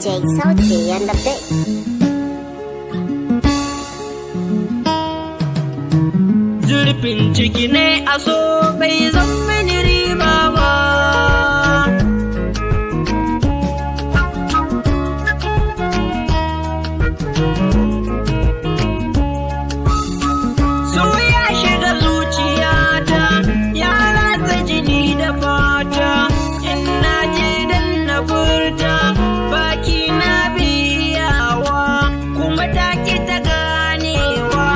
DJ Sauti and the Big. Zurfin ciki ne a so bai zama ni riba ba. So ya shiga zuciyata, ya ratsa jini da fata, in na je dan na furta, baki na biyawa, kuma ta ki ta ganewa,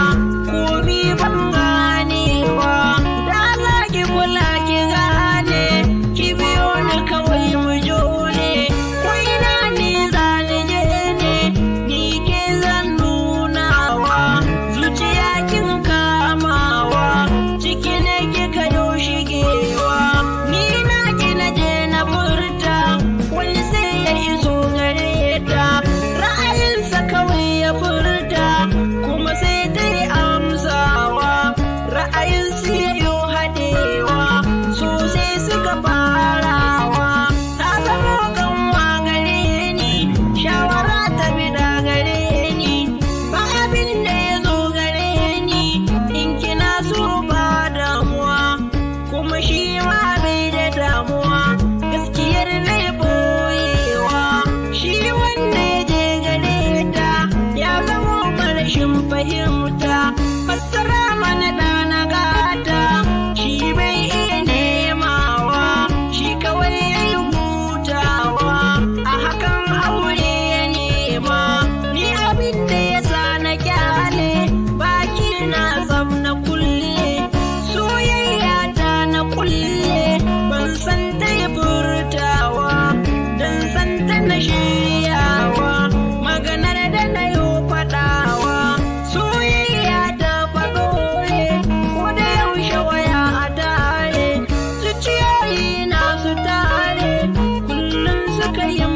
komi ban ganewa, da za ki kula ki gane, ki biyo ni kawai mu jone, ko ina ni za ni je ne, ni ke zan nunawa, zuciya kin kamawa, ciki ne kika yo shigewa, ni na ki na je na furta, wani sai ya iso gare ta, ra'ayinsa kawai ya furta, kuma sai ta yi amsawa, ra'ayinsu ya yi haɗewa, so sai suka farawa, ta zama kanwa gare ni, shawara ta bida gare ni, ba abin da ya zo gare ni, in kina so ba damuwa, kuma shi ma bai da damuwa, gaskiyar zai boyewa, shi wanda ya je gare ta, ya zama marashin fahimta, fassara mana ɗana gata, shi bai iya nemawa, shi kawai ya yi hutawa, a hakan aure ya nema, ni abin da ya sa na kyale, baki na tsaf na kulle, soyayya ta na kulle, ban san ta yi furtawa, dan san ta na shiryawa, maganar da na yi faɗawa, soyayya ta faɗo ne, ko da yaushe waya a tare, zuciyoyi na su tare, kullum suka yin